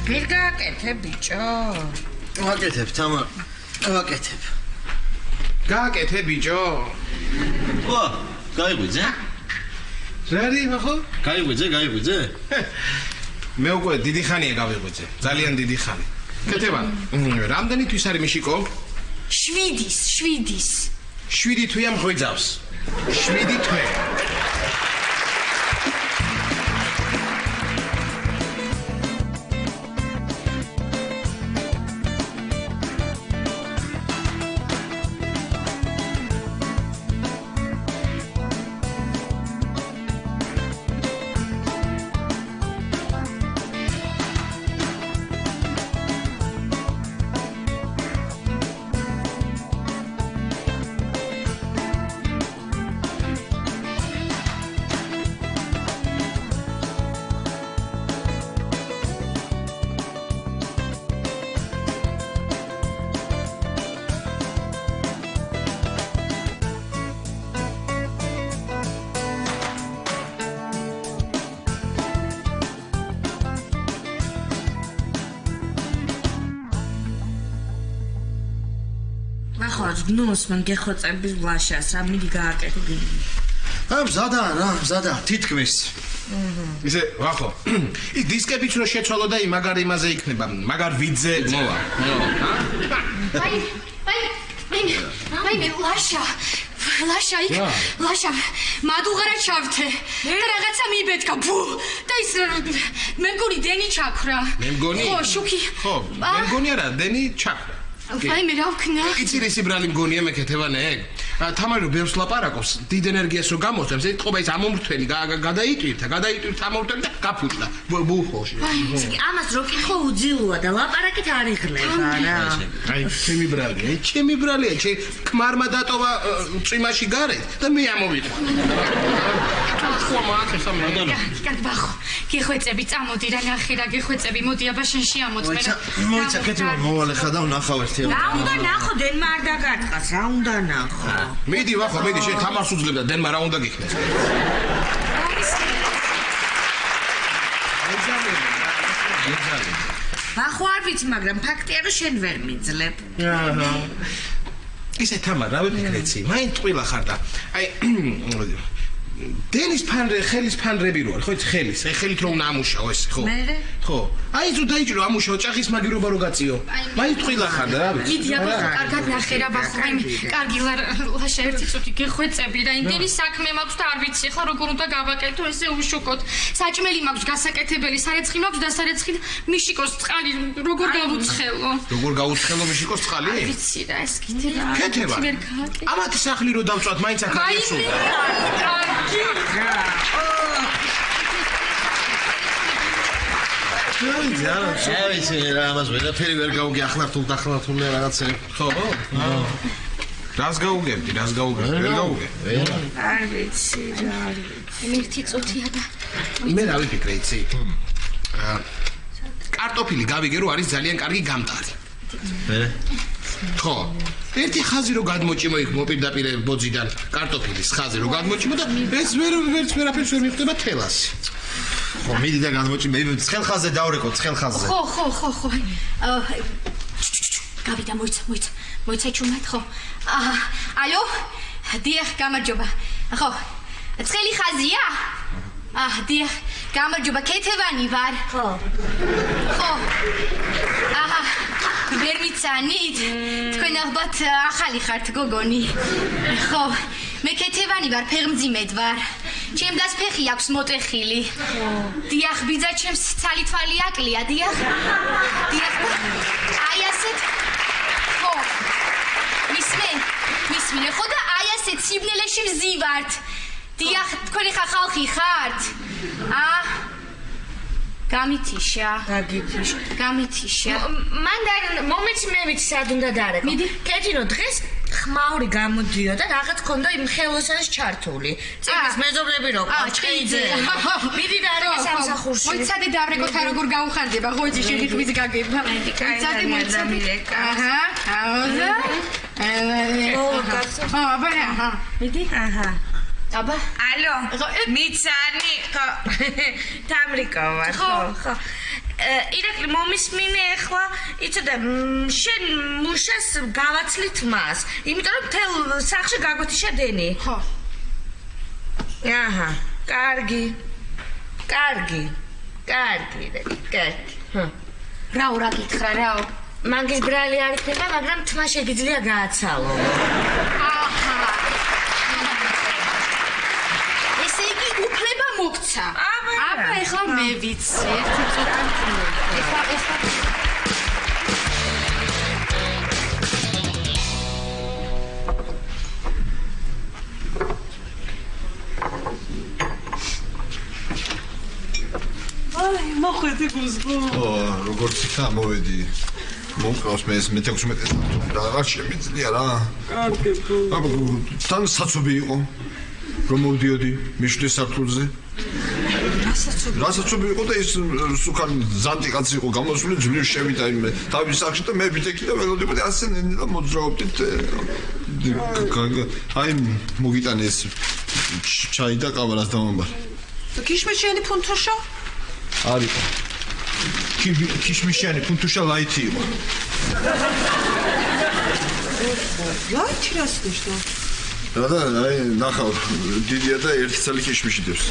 ვერ გააკეთებ ბიჭო. ვაკეთებ, თამარ. ვაკეთებ. გააკეთე ბიჭო. ვა, გაიღვიძე? რა არის ახო? გაიღვიძე? მე უკვე დიდი ხანია გავიღვიძე. ძალიან დიდი ხანი. კეთება. რამდენი თვის არის მიშიკო? 7. 7 თვია მღვიძავს. 7 თვე. ნოს მან გეხოცების ბლაშას რა მიდი გააკეთე. მზადა, თითქმის. ისე, ვახო. ის დისკებიც რო შეცვალო და მაგარ იმაზე იქნება, მაგარ ვიძე მოვა. აი, ლაშა, მადუღარა ჩავთე. და რაღაცა მიბეთქა, ბუ. და ის მე მგონი დენი ჩაქრა. მე მგონი? ხო, შუქი. ხო, მე მგონი არა, დენი ჩაქრა. აი მე რა ვქნა? იცი რისი ბრალი მგონია მე ქეთევანე? თამარი რო ბევრს ლაპარაკობს, დიდ ენერგიას რო გამოსცემს, ეთყობა ის ამომრთველი გადაიტვირთა ამომრთველი და გაფუტდა ბუხოში. ამას რო კითხო უძილოა და ლაპარაკით არ იღლება რა. აი, ჩემი ბრალია, ქმარმა დატოვა წვიმაში გარეთ და მე ამოვიყვა. ხო, მაგას ამოდანა. კარგბახო, გეხვეწები, წამოდი რა ნახე რა გეხვეწები, მოდი აბაშენში ამოწმე რა. მოიცა, კეთება მოვალე ხა და ვნახავ ერთიო. რა უნდა ნახო, დენმა არ დაგარტყას, რა უნდა ნახო. მიდი ვახო, შენ თამარს უძლებ და დენმა რა უნდა გიხდეს. ვახო არ ვიცი, მაგრამ ფაქტია რომ შენ ვერ მიძლებ. ისე თამარ, რა ვიფიქრეცი? მაინც ტყვილა ხარ და აი დენის ხელის ფანრები რო არის, ხო იცი ხელით რო უნდა ამუშაო ეს, ხო? მე? ხო. აი ზუ დაიჭირო ამუშაო, ჭახის მაგირობა რო გაწიო. მაინც ტყვილა ხარ და რა ვიცი. მიდი აბახო, კარგად ნახე რა ბახო, აი კარგი ლაშა ერთი წუთი გეხვეწები რა, იმდენი საქმე მაქვს და არ ვიცი ახლა როგორ უნდა გავაკეთო ესე უშუქოთ. საჭმელი მაქვს გასაკეთებელი, სარეცხი მაქვს და სარეცხი მიშიკოს წყალი როგორ გავუცხელო? როგორ გაუცხელო მიშიკოს წყალი? არ ვიცი რა ეს კიდე რა. ქეთება. ამათი სახლი რო დავწვათ, მაინც აქ აღიესურდა. ვიცი რა ამას ვერაფერი ვერ გავუგი ახლა თულ რაღაცა. ხო? რას გაუგებდი? ვერ გაუგებ. არ ვიცი რა. ერთი წუთია და მე რა ვიფიქრე იცი? კარტოფილი გავიგე რომ არის ძალიან კარგი გამტარი. მე? ხო. ერთი ხაზი რო გადმოჭიმო იქ მოპირდაპირე ბოძიდან კარტოფილის ხაზი რო გადმოჭიმო და ეს ვერაფერს ვერ მიხდება თელასი. ხო, მიდი და გადმოჭიმე, ცხელ ხაზზე დავრეკო, ცხელ ხაზზე. ხო. გავიდა მოიცა ჩუმად ხო. ალო? დიახ, გამარჯობა. ხო. ცხელი ხაზია? დიახ, გამარჯობა, ქეთევანი ვარ. ხო. ვერ მიცანით? თქვენ ალბათ ახალი ხართ გოგონი. ხო. მე ქეთევანი ვარ, ფეხმძიმედ ვარ. ჩემ დას ფეხი აქვს მოტეხილი. დიახ, ბიძა ჩემს ცალი თვალი აკლია, დიახ. აი ასეთ. ხო. მისმინე, ხო და აი ასეთ სიბნელეში ვზივართ. დიახ, თქვენ ხა ხალხი ხართ? გამითიშა. მანდ მომეც მე ვიცი სად უნდა დარეკო. კეთინო დღეს ხმაური გამოდიოდა და რაღაც ქონდა იმ ხელოსანს ჩართული. წიგნის მეზობლები რო ყაჭყიძე. მიდი დარეკე სამსახურში. მოიცადე დავრეკოთ არ როგორ გაუხარდება, ხო იცი შენი ხმის გაგება. მოიცადე. მიდი? აბა, ალო, მიცანი, ხო, თამრიკო ვარ, ხო. ირაკლი მომისმინე ახლა იცოდე შენ მუშას გავაცლით მას იმიტომ რომ თელ სახში გაგვეთიშა დენი ხო აჰა კარგი რაო რა გითხრა რაო მაგის ბრალი არ იქნება მაგრამ თმა შეგიძლია გააცალო აჰა ესე იგი უფლება მოგცა აბა ეხლა მე ვიცი ერთი წუთი ეხლა აი მოხვედი გუზგო როგორც იქა მოვედი მომყავს მე 16 რაღაც შემიძლია რა კარგებო აბა თან საცობი იყო რომ მოვდიოდი მიშლის საფულზე რასაცობი იყო და ის სუკან ზანტი კაცი იყო გამოსული ძვლის შევიდა იმე თავის სახში და მე ვიდექი და ველოდებოდი ასე ნენილა მოძრაობდით აი მოგიტანე ეს ჩაი და ყავა რას დავამბარ ქიშმეშიანი ფუნთუშა არისო ქიშმეშიანი ფუნთუშა ლაითი იყო ლაითი რას ნიშნავს რა და აი ნახავ დიდია და ერთი წელი ქიშმიში დევს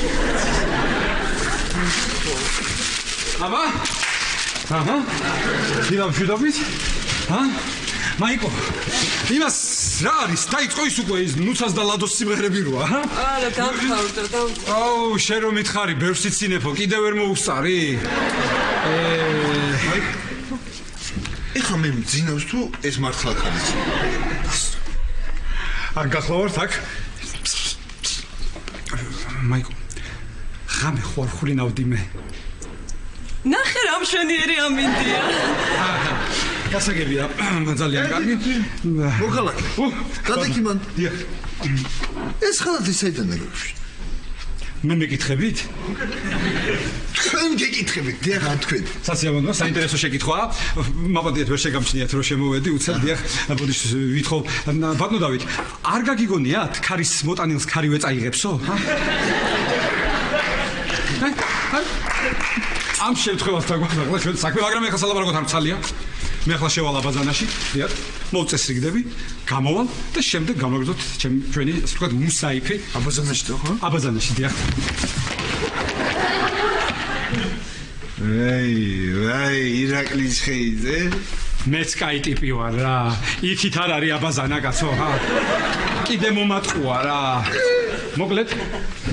აბა აჰა დილა ვშვიდობით მაიკო იმას რა არის დაიწყო ის უკვე ის ნუცას და ლადოს სიმღერები როა არა დამთავრდა აუ შენ რომ მითხარი ბევრს იცინებო კიდევ ვერ მოუსწარი ეხა მე მძინავს თუ ეს მართლა ხარიც აქ გახლავართ აქ მაიკო ხამე ხوارხული ნავდიმე ნახე რა მშვენიერი ამინდია გასაგებია ძალიან კარგი მოქალაქე გადაიქი მან ეს ხალხი საიდან არის მე მეკითხებით თქვენ გეკითხებით დიახ თქვენ საციამოვნო საინტერესო შეკითხვაა მაბადიეთ ვერ შეგამჩნიათ რომ შემოვედი უცებ დიახ ბოდიშ ვითხოვ ბატონო დავით არ გაგიგონიათ ქარის მოტანილს ქარივე წაიღებსო ამ შემთხვევასთან გვახლა ჩვენ საქმე მაგრამ ეხლა სალაპარაკოთ არ მცალია მე ახლა შევალ აბაზანაში დიახ მოვწესრიგდები გამოვალ და შემდეგ გამოგზოთ ჩვენი ასე ვთქვათ მუსაიფი აბაზანაში ხო აბაზანაში დიახ აი ირაკლის ხეიზე მეც კაი ტიპი ვარ რა იქით არ არის აბაზანა კაცო ხა კიდე მომატყუა რა მოკლედ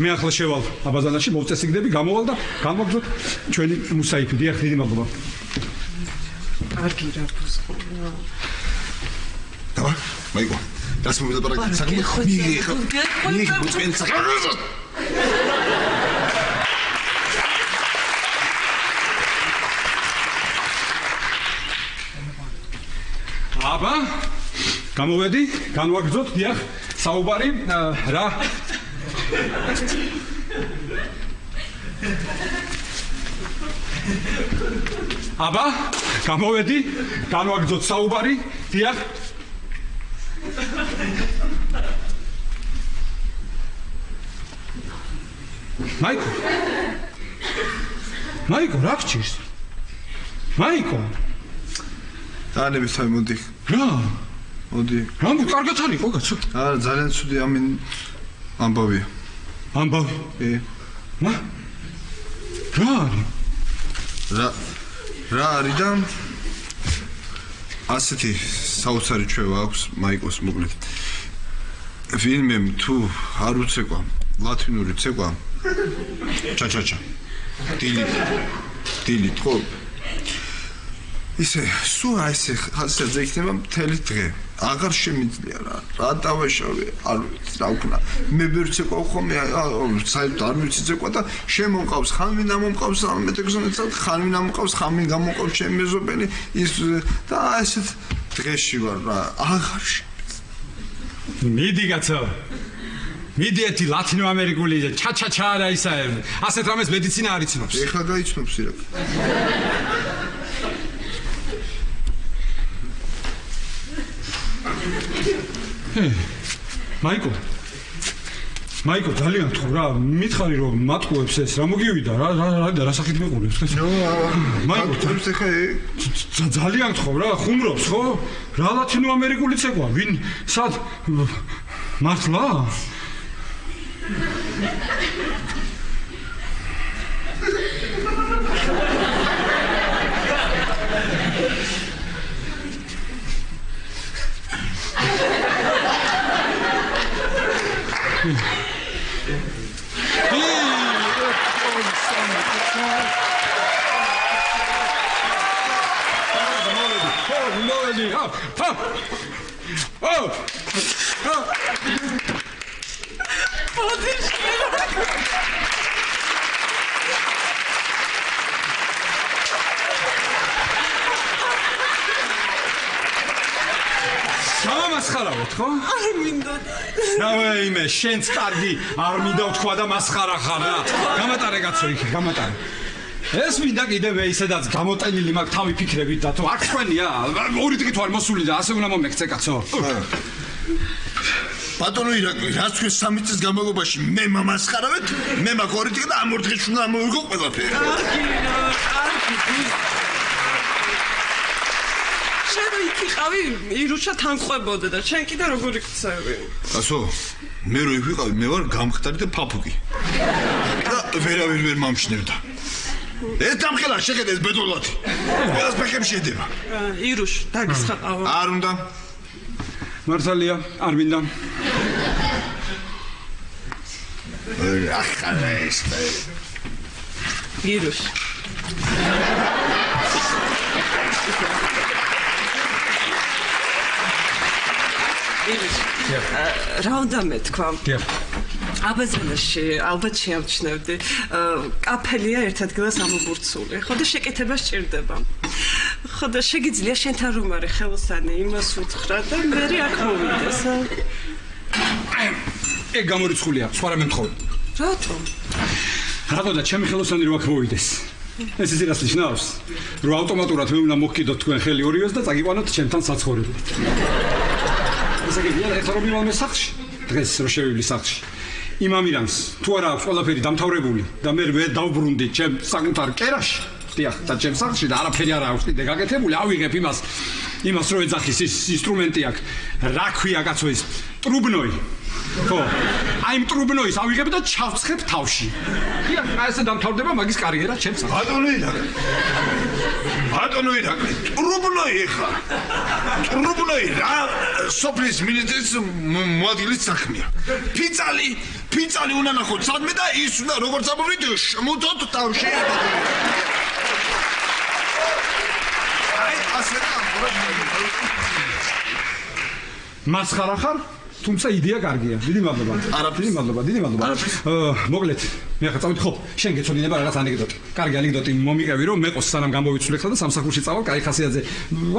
მე ახლა შევალ აბაზანაში მოვწესრიგდები გამოვალ და გამოგზოთ ჩვენი მუსაიფი დიახ დიდი მადლობა კარგი რა გუზგო დავა მაიკო დას მოვიდაპარაკეთ საკმაოდ მიიღე მუწენ საკმაოდ აბა გამოვედი განვაგრძოთ დიახ საუბარი რა აბა გამოვედი განვაგრძოთ საუბარი დიახ მაიკო რა გჭირს მაიკო დანების თაი მოდი რა მოდი რა კარგად არის ხო კაცო არა ძალიან ცუდი ამბავია ამბავი მა რა არის რა არის და ასეთი საოცარი ჩვევა აქვს მაიკოს მოკლედ ფილმემ თუ არ უცეკვა ლათინური ცეკვა ჩაჩაჩა დილით ხო ისე სულ ასე ხალხზე იქნება მთელი დღე აღარ შემიძლია რა დავაშავე არ ვიცი რა ვქნა მე ვერ ცეკვა ხომ საერთოდ არ ვიცი ცეკვა და შემომყავს ხანმინა მომყავს 16 წელს ხანმინა მომყავს ხანმინ გამოყავს ჩემი მეზობელი ის და ასეთ დღეში ვარ რა აღარ მიდი კაცო მიდი ერთი ლათინო ამერიკული ჩაჩაჩა რა ისა ასეთ რამეს მედიცინა არ იცნობს ეხლა გაიცნობს ირაკ მაიკო მაიკო ძალიან გთხოვ რა მითხარი რომ მატყუებს ეს რა მოგივიდა რა სახით მეყურებს ეს მაიკო ძალიან გთხოვ რა ხუმრობს ხო რა ლათინო ამერიკული ცეკვა ვინ სად მართლა სამასხარავთ ხო? არ მინდა. რავე შენც კარგი არ მინდა თქვა და მასხარა ხარ რა. გამატარე კაცო იქ, გამატარე. ეს მინდა კიდევ ისედაც გამოტენილი მაქვს თავი ფიქრებით და თუ აქ თქვენია, ორი დღით ვარ მოსული და ასე უნდა მომექცე კაცო. ბატონო ირაკლი, რაც თქვენ 3 წლის განმავლობაში მე მომასხარავეთ, მე მაგ ორი დღე და ამ ორი დღეში უნდა მოვიგო ყველაფერი. შენ იქ იყავი, ირუშა თან ყვებოდა და შენ კიდე როგორ იქცევი? ასო, მე რო იქ ვიყავი, მე ვარ გამხდარი და ფაფუგი. და ვერავინ ვერ მომშნევდა. ეს დამხელა შეხედე ეს ბედოლათი. ყველას ფეხებში ედება. ირუშ, დაგისხაყავ. არ უნდა. მართალია, არ მინდა. ახლა ეს. ირუშ. რა უნდა მეთქვა? აბაზანაში ალბათ შეამჩნევდი. კაფელია ერთ ადგილას ამობურცული. ხო და შეკეთება სჭირდება. ხო და შეგიძლია შენთან რომ არის ხელოსანი იმას უთხრა და მე აქ მოვიდეს. გამორიცხულია, სხვა რამე მთხოვე. რატომ? რატო და ჩემი ხელოსანი რო აქ მოვიდეს? ეს ის რას ნიშნავს? რომ ავტომატურად მე უნდა მოგკიდოთ თქვენ ხელი ორივეს და წაგიყვანოთ ჩემთან საცხოვრებლად. ესე იგი, ეხლა რომ მივალმე სახლში, დღეს რო შევივლი სახლში. იმ ამირანს თუ არა აქვს ყველაფერი დამთავრებული და მე ვერ დავბრუნდი ჩემ საკუთარ კერაში, დიახ, და ჩემ სახლში და არაფერი არ აქვს კიდე გაკეთებული, ავიღებ იმას რო ეძახის ის ინსტრუმენტი აქვს. რა ქვია კაცო ის? ტრუბნოი. ხო, აი იმ ტრუბნოის ავიღებ და ჩავცხებ თავში. დიახ, ესე დამთავრდება მაგის კარიერა ჩემ სახლში. ბატონო ირაკლი, ტრუბნოი ეხლა. ტრუბნოი რა სოფლის მინისტრის მოადგილის საქმეა. ფიცალი უნდა ნახოთ სადმე და ის უნდა როგორც ამოვლით შემოთოთ თავში. აი ასე და მასხარა ხარ? თუმცა იდეა კარგია. დიდი მადლობა. დიდი მადლობა. მოკლედ, მე ახლა წავიდე ხო? შენ გეცოდინება რაღაც ანეკდოტი. კარგი ანეკდოტი მომიყევი რომ მეყოს სანამ გამოვიცვლე ხლა და სამსახურში წავალ, კაი ხასიათზე.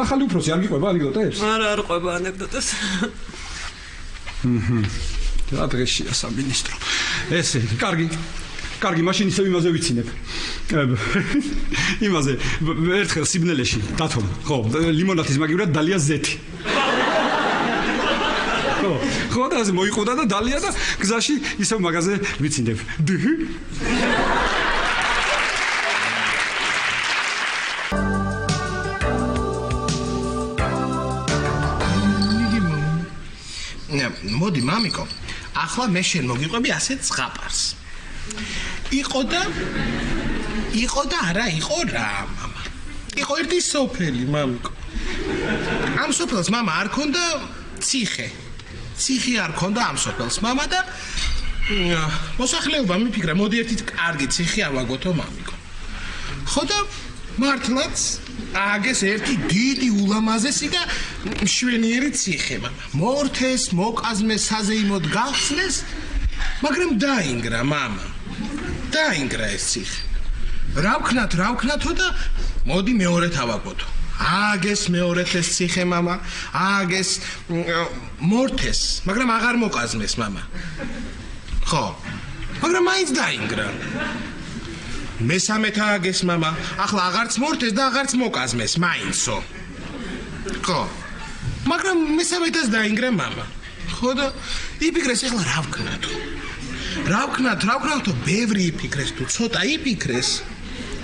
ახალი უფროსი არ გიყვება ანეკდოტებს? არ ყვება ანეკდოტებს. რა დღეშია სამინისტრო. ესე, კარგი, მაშინ ისევ იმაზე ვიცინებ. იმაზე ერთხელ სიბნელეში დათომ, ხო, ლიმონათის მაგივრად დალია ზეთი. ხო და ასე მოიყოდა და დალია და გზაში ისევ მაგაზე ვიცინებ. მოდი მამიკო, ახლა მე შენ მოგიყვები ასეთ ზღაპარს. იყო და არა იყო რა მამა. იყო ერთი სოფელი მამიკო. ამ სოფელს მამა არ ქონდა ციხე არ ქონდა ამ სოფელს მამა და მოსახლეობა მიფიქრა მოდი ერთი კარგი ციხე ავაგოთო მამიკო. ხო და მართლაც ააგეს ერთი დიდი ულამაზესი და მშვენიერი ციხე მამა. მორთეს, მოკაზმეს, საზეიმოდ გახსნეს, მაგრამ დაინგრა მამა. დაინგრა ეს ციხე. რა ვქნათო და მოდი მეორედ ავაგოთო. ააგეს მეორედ ეს ციხე მამა, ააგეს მორთეს, მაგრამ აღარ მოკაზმეს მამა. ხო, მაგრამ მაინც დაინგრა. მესამედ ააგეს მამა, ახლა აღარც მორთეს და აღარც მოკაზმეს, მაინცო. ხო, მაგრამ მესამედაც დაინგრა მამა. ხო და იფიქრეს ახლა რა ვქნათო. რა ვქნათო ბევრი იფიქრეს თუ ცოტა იფიქრეს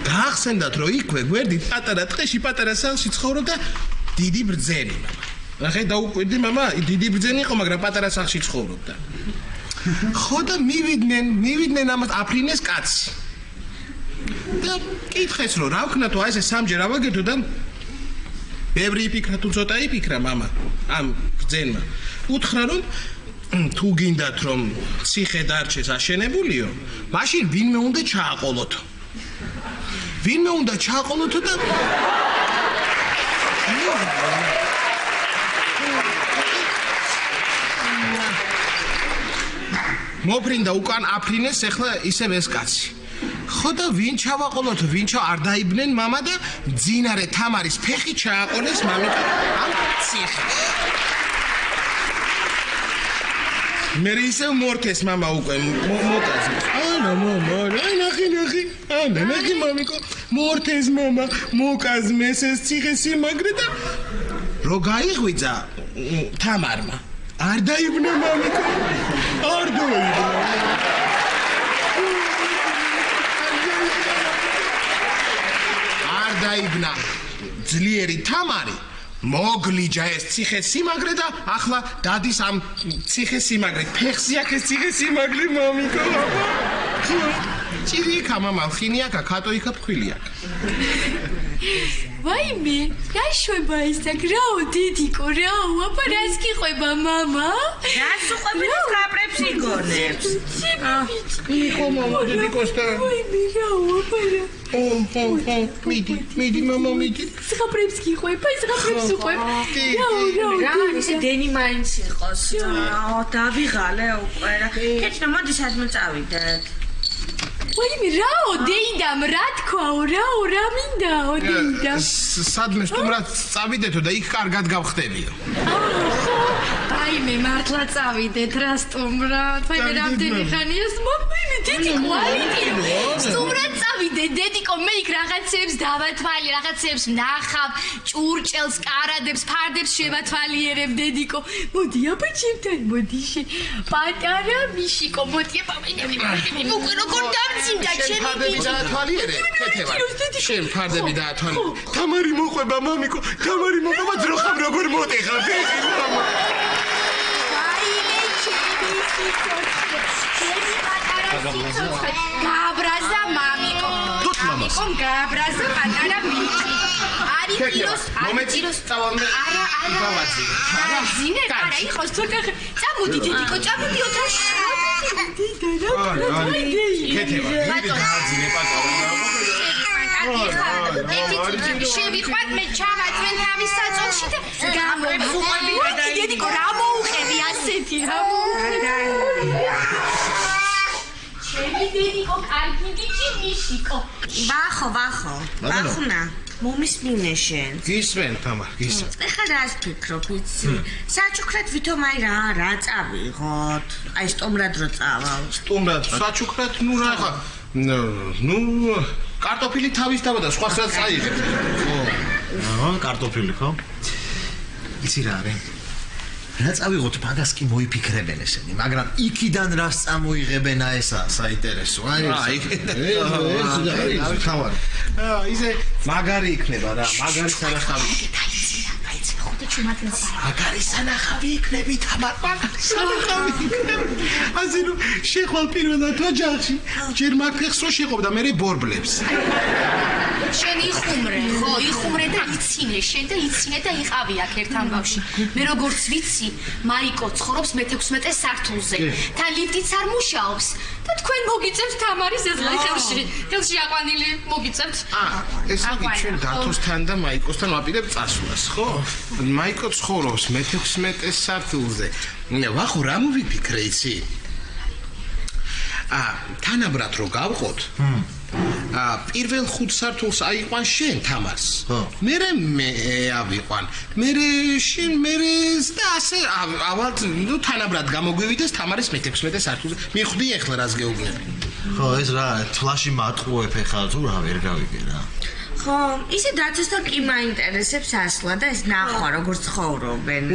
გაახსენდათ რომ იქვე გვერდით პატარა ტყეში პატარა სახლში ცხოვრობდა დიდი ბრძენი მამა ნახე დაუკვირდი მამა დიდი ბრძენი იყო მაგრამ პატარა სახლში ცხოვრობდა ხო და მივიდნენ ამას აფრინეს კაცი და კითხეს რომ რა ვქნათო აი ესე სამჯერ ავაგეთო და ბევრი იფიქრა თუ ცოტა იფიქრა მამა ამ ბრძენმა უთხრა რომ თუ გინდათ რომ ციხე დარჩეს აშენებულიო მაშინ ვინმე უნდა ჩააყოლოთო და მოფრინდა უკან აფრინეს ახლა ისევ ეს კაცი ხო და ვინ ჩავაყოლოთ არ დაიბნენ მამა და ძინარე თამარის ფეხი ჩააყოლეს მამიკა ამ ციხეში მე ისევ მორთეს მამა უკვე მოკაზე ანა მამა ნახი მამიკო მორთეს მამა მოკაზმეს ეს ციხეს იმაგრე და რო გაიღვიძა თამარმა არ დაიბნა მამიკო არ დაიბნა ძლიერი თამარი მოგლიჯა ეს ციხეს სიმაგრე და ახლა დადის ამ ციხეს სიმაგრე ფეხსი აქ ეს ციხეს სიმაგრე მამიკო ჭირიქა მამა ხინიაკა ქატოიქა ფხვილიაკა ვაიმე გაშובה ის აქ რაო დიდიკო რაო აბა რას გიყვება მამა რას უყვები სკაპრებს იგონებს იყო მამა დიდიკოსთან ვაიმე რაო აბა რა მიდი მამა მიდი სკაპრებს გიყვება სკაპრებს უყვებ რაო რა ისე დენი მაინც იყოს დავიღალე უკვე რა კეთნა მოდი სადმე წავიდეთ ვაიმე რაო დეიდამ რა თქვაო რაო რა მინდაო დეიდამ სადმე სტუმრად წავიდეთო და იქ კარგად გავხდებიო ვაიმე მართლა წავიდეთ რა სტუმრად ვაიმე რამდენი ხანია ვაიმე დიდი კვალიტიო სტუმრად წავიდეთ დედიკო მე იქ რაღაცებს დავათვალე რაღაცებს ნახავ ჭურჭელს კარადებს ფარდებს შევათვალიერებ დედიკო მოდი აბა ჩემთან მოდი პატარა მიშიკო მოდი უკვე როგორ დამძიმდა ჩემი ფარდები დაათვალიერე ქეთევა შენ ფარდები დაათვალიერე თამარი მოყვება მამიკო თამარი მოყვება ძროხამ როგორ მოტეხა ფეხი მამა გაბრაზა მამიკო მამიკო გაბრაზა პატარა მიკი არი პიროს მომეცილოს წავალმე გავაძი არა ზინე არა იყოს თორე წამოდი დედიკო წამოდი ოთახში ქეთევა მიდი გააძინე პატარა შევიყვან მე ჩავაწვენ თავის საწოლში და გამოვუყვები დედიკო რა მოუყევი ასეთი რა შევიდედიკო კარგი ბიჭი მიშიკო ვახნა მომისმინე შენ გისმენ თამარ გისმენ ეხლა რას ფიქრობ იცი საჩუქრად ვითომ აი რა წავიღოთ აი სტუმრად რო წავალ სტუმრად საჩუქრად ნუ რა ხა ნუ კარტოფილი თავის დავა და სხვა რაც წაიღებ ხო კარტოფილი ხო იცი რა არის რა წავიღოთ მაგას კი მოიფიქრებენ ესენი მაგრამ იქიდან რას წამოიღებენ ესა საინტერესო აი ეს თავარი ისე მაგარი იქნება რა მაგარი სანახავი მაგარი სანახავი იქნები თამარ მაგარი სანახავი იქნები ასე რომ შეხვალ პირველად ოჯახში ჯერ მაგ ფეხს რო შეყობდა მე ბორბლებს შენ იხუმრე ხო იხუმრე და იცინე შენ და იცინე და იყავი აქ ერთ ამბავში მე როგორც ვიცი მაიკო ცხოვრობს მე-16 სართულზე თან ლიფტიც არ მუშაობს და თქვენ მოგიწევთ თამარის ეზლა ხელში აყვანილი მოგიწევთ ეს იგი ჩვენ დათოსთან და მაიკოსთან ვაპირებ წასვლას ხო მაიკო ცხოვრობს მე-16 სართულზე ვახო რა მოვიფიქრე იცი თანაბრად რო გავყოთ პირველ 5 სართულს აიყვან შენ თამარს მე ავიყვან მე შენ მე და ასე ავალთ ნუ თანაბრად გამოგვივიდეს თამარის მე-16 სართულზე მიხვდი ახლა რას გეუბნები ხო ეს რა თლაში მატყუებ ახლა თუ რა ვერ გავიგე რა ხო ხო, ისე დაცვასთან კი მაინტერესებს ასლა და ეს ნახვა როგორ ცხოვრობენ.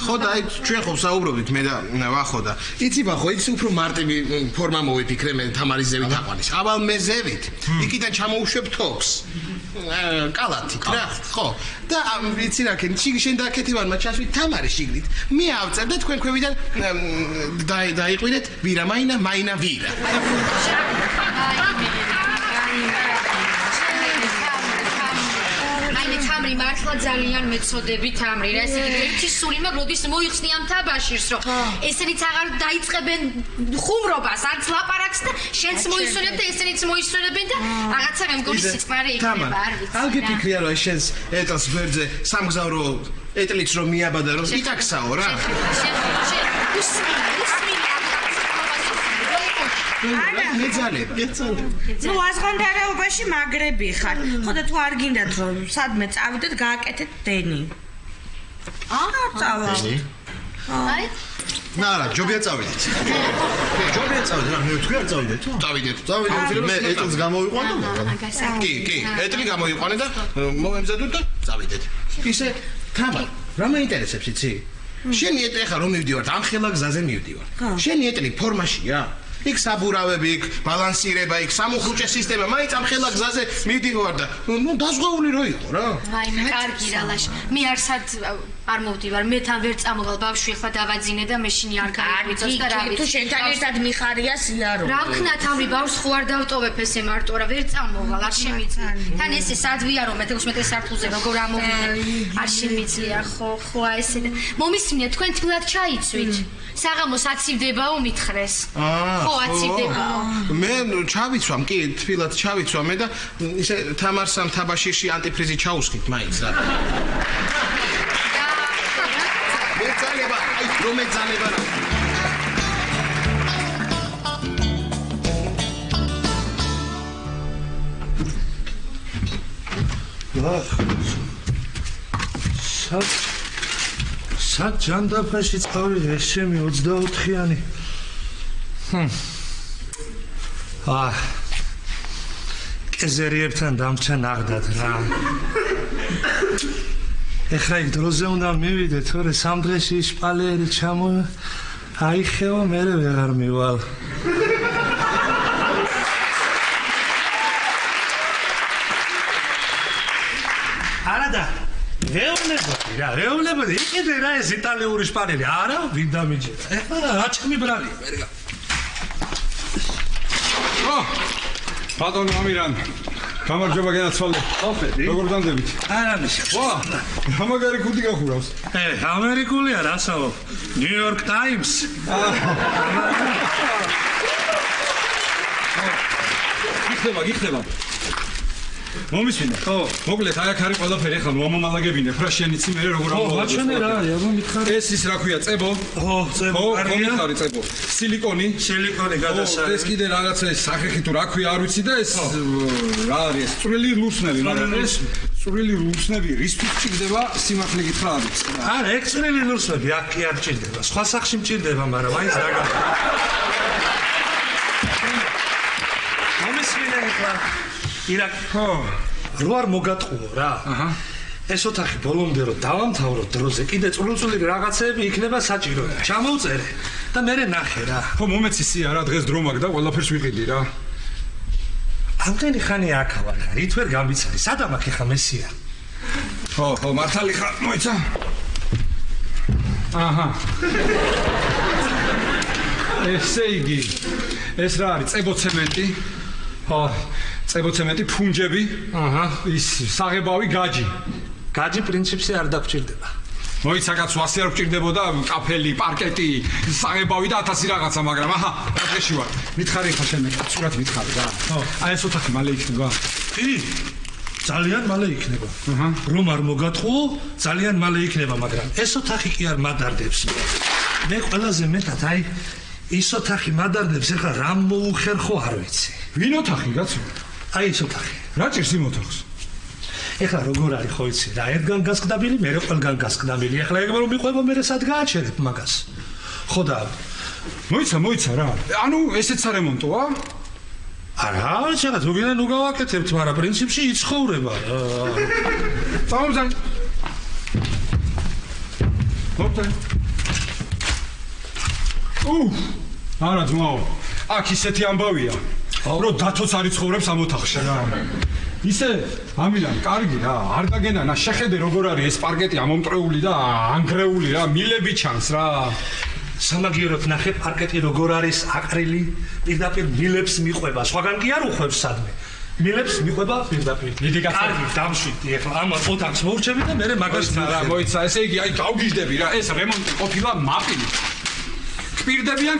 ხო და აი ჩვენ ხო საუბრობთ მე და ვახო და იცი ბახო იცი უფრო მარტივი ფორმა მოვიფიქრე მე თამარის ზევით აყვანის. ავალ მე ზევით იქიდან ჩამოუშვებ თოფს. კალათით რა ხო და ვიცი რა ქენ შენ და კეთივანმა ჩასვით თამარი შიგნით მე ავწერ და თქვენ ქვევიდან დაიყვირეთ ვირა მაინა ვირა თამრი მართლა ძალიან მეწოდები თამრი რა ესე იგი ერთი სული მაგ როდის მოიხსნი ამ თაბაშირს რომ ესენიც აღარ დაიწყებენ ხუმრობას არც ლაპარაკს და შენც მოისურვებ და ესენიც მოისურვებენ და რაღაცა მე მგონი სიწყნარე იქნება არ ვიცი არ გიფიქრია რომ შენს ეტლს გვერდზე სამგზავრო ეტლიც რომ მიაბადა რომ იტაქსაო რა ნუ აზღონდარეობაში მაგრები ხარ. ხო და თუ არ გინდათ რომ სადმე წავიდეთ, გააკეთეთ დენი. წავა. აი ნარა, ჯობია წავიდეთ. ჯობია წავიდეთ, რა, მე თქვი არ წავიდეთ თუ? წავიდეთ. მე ეტლს გამოვიყვანო, მაგრამ კი, ეტლი გამოვიყვანე და მომემზადოთ და წავიდეთ. ისე თამარ, რა მეინტერესებს იცი? შენი ეტლი ხა რომ მივდივართ, ამ ხელა გზაზე მივდივარ. შენი ეტლი ფორმაშია? იქ საბურავები, იქ ბალანსირება, იქ სამუხრუჭე სისტემა, მაინც ამ ხელა გზაზე მივდივარ და ნუ დაზღვეული რო იყო რა. აი მე კარგი რალაშ. მე არსად არ მოვდივარ. მე თან ვერ წამოვალ ბავშვი ხა დავაძინე და მეშინი არ გავიწოს და რა ვიცი. თუ შენთან ერთად მიხარია სიარო. რა ვქნა თამრი ბავშვს ხო არ დავტოვებ ესე მარტო რა ვერ წამოვალ არ შემიძლია. თან ესე სადვია რომ მე 11 სართულზე როგორ ამოვიდე. არ შემიძლია ხო ესე და მომისმინე თქვენ თბილად ჩაიცვით. საღამოს აცივდებაო მითხრეს. ხო აცივდებაო. მე ჩავიცვამ კი თბილად ჩავიცვამ მე და ისე თამარსამ თაბაშირში ანტიფრიზი ჩაუსხით მაინც რა. მეძალება, აი რომ მეძალება რა. სად ჯანდაფაში წავიღე შემი 24-იანი. კეზერიებთან დამჩა ნაღდად რა. ეხლა იქ დროზე უნდა მივიდე, თორე სამ დღეში შპალერი ჩამო აიხევა, მერე ვეღარ მივალ. არადა რეობლებოდი, იყიდე რა ეს იტალიური შპანელი, არა, ვინ დამიჯერა. ეხლა რა ჩემი ბრალია, ვერგა. ბატონო ამირან, გამარჯობა გენაცვალე. როგორ განდებით? არამის. რა მაგარი ქუდი გახურავს. ამერიკულია რასაო? New York Times. გიხდება. მომისმინე. ხო, მოკლედ აი აქ არის ყველაფერი, ახლა მომამალაგებინებ რა შენიცი მე როგორ ამოვაწყო. ვაჩვენე რა, აბა მითხარი. ეს ის რა ქვია, წებო? წებო. კარგია წებო. სილიკონი გადასა. ეს კიდე რაღაცა ეს სახეხი თუ რა ქვია არ ვიცი და ეს რა არის ეს წვრილი ლურსნები, მაგრამ ეს წვრილი ლურსნები რისთვის ჭირდება სიმართლე გითხრა არ ვიცი. არა, ეგ წვრილი ლურსნები აქ კი არ ჭირდება. სხვა სახში მჭირდება, მაგრამ მაინც დაგა. მომისმინე ახლა ირაკ ხო რო არ მოგატყუო რა ეს ოთახი ბოლომდე რომ დავამთავრო დროზე კიდე წვრილ-წვრილი რაღაცეები იქნება საჭირო ჩამოვწერე და მე ნახე რა ხო მომეცისია რა დღეს დრო მაგ და ყველაფერს ვიყიდი რა ამდენი ხანი აქავარ რა რით ვერ გამიცანი სადამ აქ ხა მესია ხო მართალი ხარ მოიცა ესე იგი ეს რა არის წებოცემენტი ხო წებოცემენტი ფუნჯები ის საღებავი გაჯი პრინციპზე არ დაგჭირდება მოიცა კაცო ასე არ გჭირდებოდა კაფელი პარკეტი საღებავი და 1000 რაღაცა მაგრამ რა დღეში ვარ მითხარი ხა შენ სურათი მითხარი რა ხო აი ეს ოთახი მალე იქნება კი ძალიან მალე იქნება რომ არ მოგატყუო ძალიან მალე იქნება მაგრამ ეს ოთახი კი არ მადარდებს მე ყველაზე მეტად აი ის ოთახი მადარდებს ეხლა რამ მოუხერხო არ ვიცი ვინ ოთახი კაცო აი ეს ოთახი რა ჭირს იმ ოთახს ეხლა როგორ არის ხო იცი რა ერთგან გასკდამილი მე ყველგან გასკდამილი ეხლა ეგ რომ მიყვება მე სად გააჩერებ მაგას ხო და მოიცა რა ანუ ესეც არემონტოა არა, შეიძლება ზოგადად ნუ გავაკეთებთ, მაგრამ პრინციპში იცხოვრება რა. წამომზან. მოგწე. არა ძმაო. აქ ისეთი ამბავია, რომ დათოც არ იცხოვრებს ამ ოთახში რა. ისე ამილან კარგი რა, არ გაგენანა შეხედე როგორ არის ეს პარკეტი ამომტრეული და ანგრეული რა, მილები ჩანს რა. სამაგიეროდ ნახე პარკეტი როგორ არის აყრილი, პირდაპირ მილებს მიყვება, სხვაგან კი არ უხვევს სადმე. მილებს მიყვება პირდაპირ. დიდი კაცი. კარგი, დამშვიდდი ახლა ამ ოთახს მოვრჩები და მე მაგას რა, მოიცა, ესე იგი აი გავგიჟდები რა, ეს რემონტი ყოფილა მაპილი. კპირდებიან,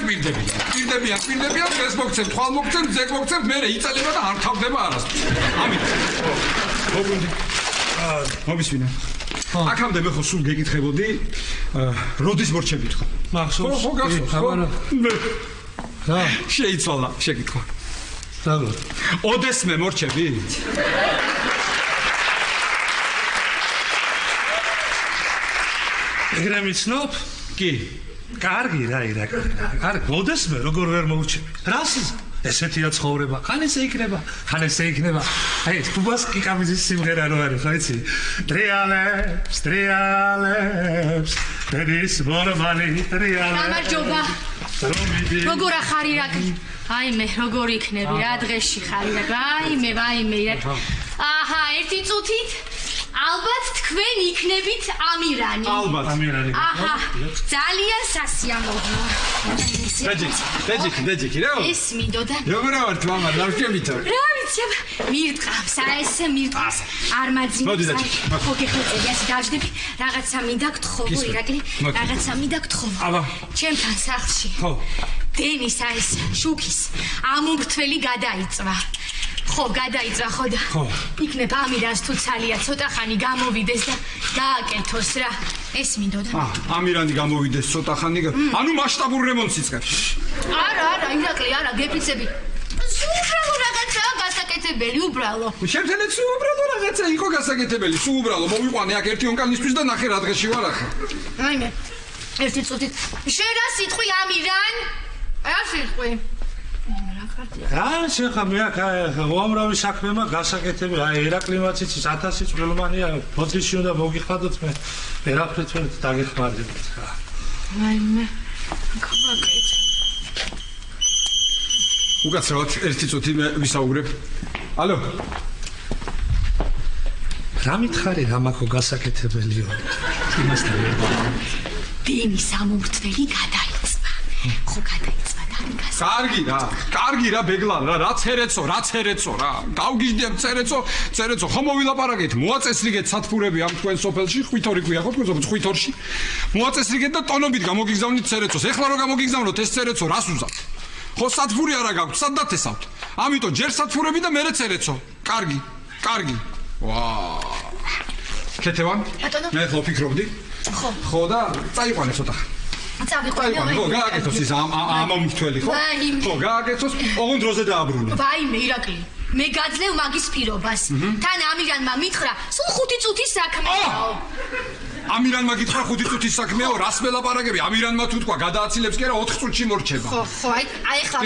დღეს მოგცემ, ხვალ მოგცემ, ძეგ მოგცემ, მე იწელება და არ თავდება არასდროს. ამიტომ. მოგუნდი. მობისვინე. აქამდე მე ხო სულ გეკითხებოდი, როდის მორჩებით ხო? მახსოვს. ხო, გახსოვს. რა? შეიცვალა, შეკითხვა. როგორ? ოდესმე მორჩები? ეგრე მიცნობ? კი. კარგი რა ირაკი. კარგი, ოდესმე როგორ ვერ მოუჩები. რას ესეთია ცხოვრება. ხან ესე იქნება, ხან ესე იქნება. აი, თუბას კიკამიზის სიმღერა რო არის, ხო იცი? ტრიალებს, დედის ბორბალი ტრიალებს. გამარჯობა. როგორ ახარ ირაკი? აი მე როგორ იქნები რა დღეში ხარ ირაკი? ვაიმე ირაკი. აჰა, ერთი წუთით ალბათ თქვენ იქნებით ამირანი. ალბათ ამირანი. აჰა, ძალიან სასიამოვნოა. დაჯექი რა? ეს მინდოდა. როგორ ვარ თმამა, რა ვშემითო? რა ვიცი, მირტყავს, ესე მირტყავს. არ მაძინებს. მოდი დაჯექი. ხო, გიხოცები, ასე დავждები. რაღაცა მინდა გთხოვო, ირაკლი. რაღაცა მინდა გთხოვო. აბა. ჩემთან სახლში. ხო. დენის ეს შუქის ამომრთველი გადაიწვა. ხო, გადაიწვა ხო და იქნებ ამირანს თუ ცალია ცოტა ხანი გამოვიდეს და გააკეთოს რა. ეს მინდოდა. ამირანი გამოვიდეს ცოტა ხანი. ანუ მასშტაბურ რემონტს იწყებს. არა, ირაკლი, არა, გეფიცები. უბრალო რაღაცაა გასაკეთებელი, უბრალო. შემთენეთ სულ უბრალო რაღაცა იყო გასაკეთებელი, სულ უბრალო მოვიყვანე აქ ერთი ონკალისთვის და ნახე რა დღეში ვარ ახლა. აიმე. ერთი წუთით. შენ რა სიტყვი ამირან? რა სიტყვი? რა შეხა მე აქ უამრავი საქმეა გასაკეთებელი. აი ირაკლიმაც იცის 1000 წვრილმანია, ფოთლში უნდა მოგიხადოთ მე. ვერაფრით ვერ დაგეხმარებთ რა. აიმე. გავაკეთე. უკაცრავად ერთი წუთი მე ვისაუბრებ. ალო. რა მითხარი რა მაქვს გასაკეთებელიო? იმასთან დენის ამომრთველი გადაიწვა. ხო გადაიწვა და გასა. კარგი რა ბეგლან რა, რაც ერეცო რა. გავგიჟდებ წერეცო, ხომ მოვილაპარაკეთ, მოაწესრიგეთ სათფურები ამ თქვენ სოფელში, ხვითორი ქვია ხო თქვენ სოფელში, ხვითორში. მოაწესრიგეთ და ტონობით გამოგიგზავნით წერეცოს. ეხლა რო გამოგიგზავნოთ ეს წერეცო, რას უზავთ? ხო სათფური არა გაქვთ, სად დათესავთ? ამიტომ ჯერ სათფურები და მერე წერეცო. კარგი. ვაა. ქეთევან? ბატონო. მე ხო ფიქრობდი? ხო და წაიყვანე ცოტა. წავიყვანე. ხო, გააკეთოს ის ამომრთველი, ხო? ხო, გააკეთოს, ოღონდ დროზე დააბრუნე. ვაიმე, ირაკლი. მე გაძლევ მაგის პირობას. თან ამირანმა მითხრა, სულ 5 წუთის საქმეაო. ამირანმა გითხრა 5 წუთის საქმეაო, რას ველაპარაკები? ამირანმა თუ თქვა, გადააცილებს კი არა 4 წუთში მორჩება. ხო, აი ეხლა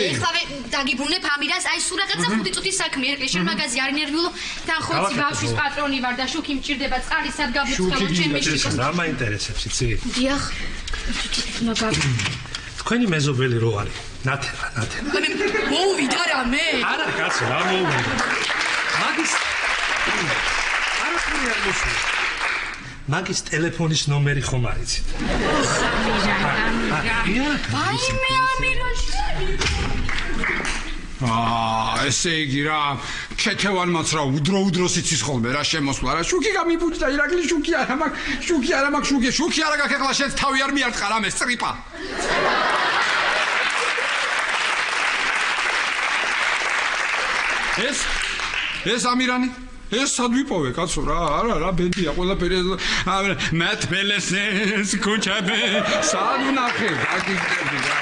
დაგიბრუნებ ამირანს, აი სულ რაღაცა 5 წუთის საქმე, ირაკლი, შენ მაგაზი არ ინერვიულო, თან ხო იცი ბავშვის პატრონი ვარ და შუქი მჭირდება, წყალი სად გაბრწყავო, ჩემ მეშიკოს. რა მაინტერესებს იცი? დიახ. თქვენი მეზობელი რო არის? ნათერა. მოვიდა რამე? არა, კაცო, რა მოვიდა. მაგის არაფერი არ მოსულა. მაგის ტელეფონის ნომერი ხომ არ იცით? ვაიმე ამირანში. ესე იგი რა, ქეთევანმაც რა უდრო-უდროს იცის ხოლმე რა შემოსვლა რა. შუქი გამიბუჯდა ირაკლი, შუქი არა მაქვს, შუქი არა გაქვს, ეხლა შენს თავი არ მიარტყა რამე სტრიპა. ეს ამირანი? ეს სად ვიპოვე კაცო რა, არა ბედია ყველაფერი მათ ბელესეს კუჩაბე სად ვნახე გაგიგდები რა.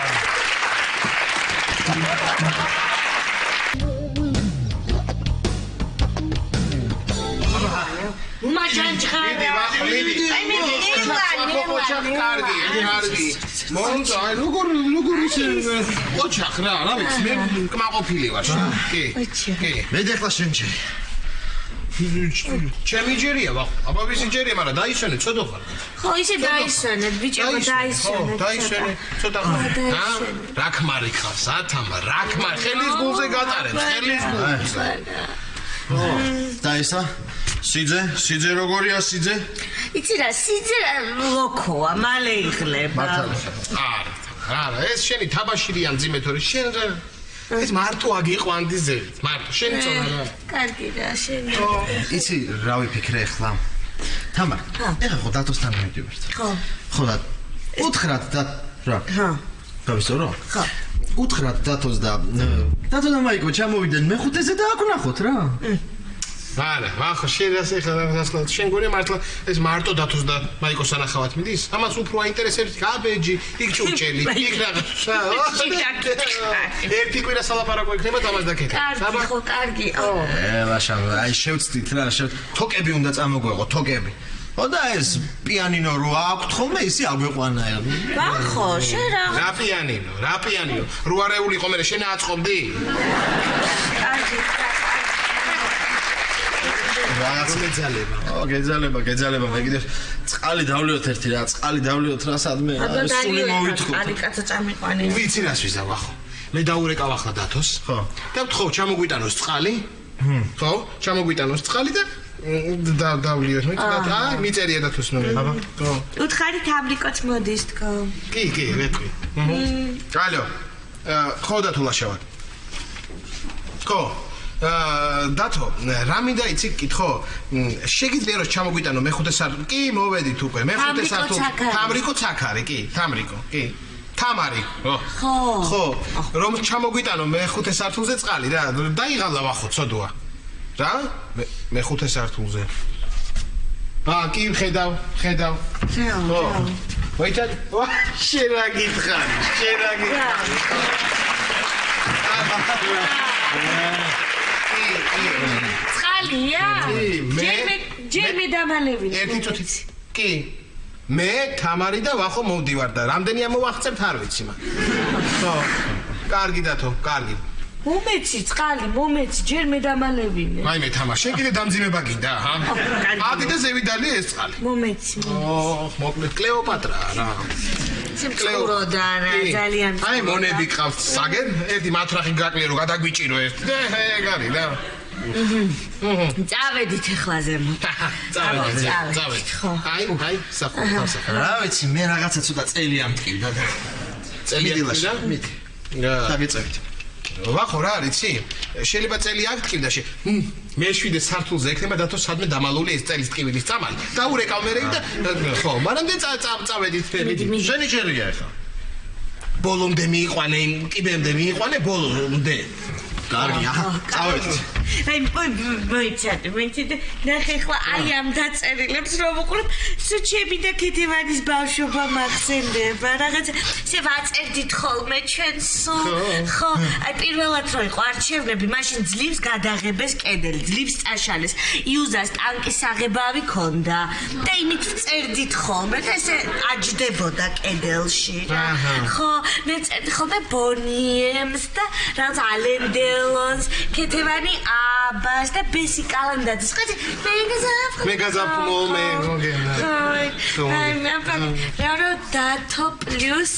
მაჯანჭხა. აი მე ოჩახ კარგი. მომწა, აი როგორ ისე ოჩახ რა ვიცი, მე კმაყოფილი ვარ შენ. კი. მე დახლა შენ ჯერი. ჩემი ჯერია ვახ. აბა ვისი ჯერია, მაგრამ დაისვენე, ცოტა ხარ. ხო, ისე დაისვენეთ, ბიჭებო, დაისვენეთ. დაისვენე, ცოტა ხარ. რაკმარი ხარ, სათამა, რაკმარი, ხელის გულზე გატარებს, ხელის გულზე. და ისა? სიძე როგორია სიძე? იცი რა, სიძე ლოქოა, მალე იღლება. არა, ეს შენი თაბაშირიან ძიმე თორე შენ რა ეს მარტო აგიყვანდი ზევით, მარტო შენი წონა რა. კარგი რა, შენი. იცი რა ვიფიქრე ახლა? თამარ, ეხლა ხო დათოსთან მივიდივართ. ხო და უთხრათ და რა. გავისწორო? ხო. უთხრათ დათოს და მაიკო ჩამოვიდნენ მეხუთეზე და აქ ვნახოთ რა. არა, ახლა შენ რას ეხლა შენ გონია მართლა ეს მარტო დათოს და მაიკოს ანახავად მიდის? ამას უფრო აინტერესებს გაბეჯი, იქ ჩურჩელი, იქ რაღაცა. ერთი კვირა სალაპარაკო იქნება და ამას დაკეთე. კარგი, ხო, კარგი. ლაშა, აი შევწდით რა, თოკები უნდა წამოგვეღო, თოკები. და ეს პიანინო რო აქვთ ხოლმე, ისი აგვეყვანა. ბახო, შენ რა. რა პიანინო? რო არეული ყომერე შენ აწყობდი? კარგი. რაღაც მეძალება. გეძალება, მე კიდევ წყალი დავლიოთ ერთი რა, წყალი დავლიოთ რა სადმე, სული მოვითხოვ. ალი კაცო წამიყვანი. ვიცი რას ვიზავ ახლა. მე დაურეკავ ახლა დათოს. ხო. და ვთხოვ ჩამოგვიტანოს წყალი. ხო, ჩამოგვიტანოს წყალი და დავლიოთ მე და მიწერია დათოს ნომერი. ხო. უთხარით აბრიკოც მოდის თქო. კი, ვეთქვი. ალო. ხო დათო ლაშავად. ხო. დათო, რა მინდა იცი კითხო? შეგიძლია რომ ჩამოგვიტანო მეხუთე სართული? კი, მოვედით უკვე. მეხუთე სართული. თამრიკოც აქ არის, კი, თამრიკო, კი. თამარი, ხო. რომ ჩამოგვიტანო მეხუთე სართულზე წყალი რა, დაიღალა ვახო ცოდოა. რა? მეხუთე სართულზე. კი, ხედავ. ხო. ვაიჩად, შენ რა გითხარი? წყალია? ჯერ მე დამალევინე. ერთი წუთი. კი. მე თამარი და ვახო მოვდივარ და რამდენი ამოვახცებთ არ ვიცი მაგ. ხო. კარგი დათო, კარგი. მომეცი წყალი, ჯერ მე დამალევინე. აი მე თამარ, შენ კიდე დამძიმება გინდა, ჰა? ადი და ზევიდალი ეს წყალი. მომეცი. მოკლედ კლეოპატრა რა. სიმწყუროდა რა, ძალიან. აი მონები ყავს საგენ, ერთი მათრახი გაკლია რომ გადაგვიჭირო ერთ. ეგ არის რა. წავედით ახლა ზემოთ. წავედით. ხო. აი, საფრთხე. რა ვიცი, მე რაღაცა ცოტა წელი ამტკივდა და წელი ამტკივდა? მიდი. დაგეწევით. ვახო რა არიცი? შეიძლება წელი აქტკივდა მე 7 სართულზე ექნება დათო სადმე დამალული ეს წელის ტკივილის წამალი. დაურეკავ მე და ხო, მანამდე წავედით მიდი. შენი ჯერია ახლა. ბოლომდე მიიყვანე, კიდემდე მიიყვანე ბოლომდე. კარგი, წავედით. აი, მოიცადე, ნახე ახლა აი ამ დაწერილებს რომ უყურებ, სუჩები და ქეთევანის ბავშვობა მახსენდება. რაღაცა ესე ვაწერდით ხოლმე ჩვენ სულ. ხო, აი პირველად რო იყო არჩევნები, მაშინ ძლივს გადაღებეს კედელი, ძლივს წაშალეს. იუზას ტანკის აღებავი ქონდა და იმით წერდით ხოლმე და ესე აჯდებოდა კედელში. ხო, მე წერდი ხოლმე ბონიემს და რაღაც ალენდელონს, ქეთევანი აბას და ბესი კალანდაძის. ხოდი მე გაზაფხულო მე მოგენა. აი რა დათო პლუს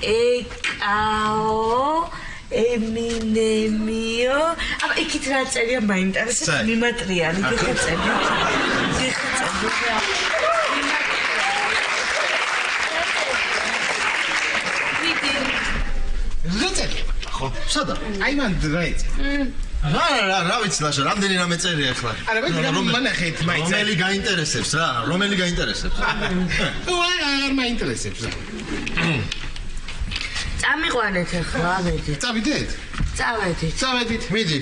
ეკაო ემინემიო. აბა იქით რა წერია მაინტერესებს მიმატრიანი გიხეწები. ხო, სადა? აი მან დრაიц. რა ვიცი ლაშა, რამდენი რამე წერია ახლა? არა, მანახეთ, მაინც. რომელი გაინტერესებს რა? რომელი გაინტერესებს? არ მაინტერესებს. წამიყვანეთ ახლა, ამედით. წავიდეთ? წავედით. მიდი.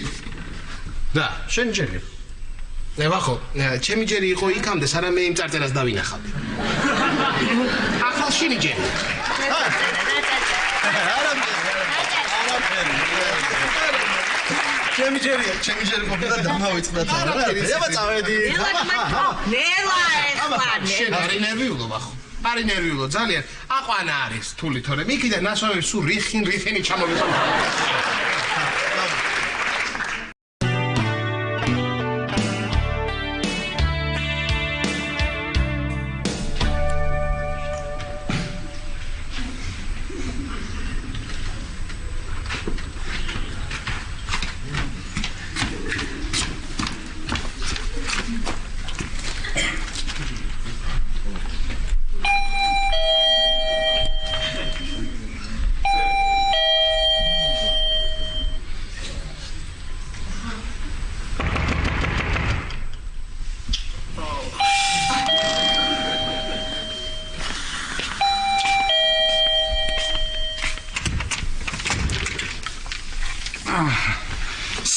და, შენ ჯერი. ვახო, ჩემი ჯერი იყო იქამდე, სანამ მე იმ წარწერას დავინახავდი. ახლა შენი ჯერი. ჩემი ჯერი ყოფილა დამავიწყდა თან რა. ება წავედი. ნელა ეხლა. შენ არი ნერვიულობა ხო? არი ნერვიულო ძალიან. აყვანა არის თული თორე. მიქიდან ნასვავი სულ რიხინი ჩამოვიწყდა.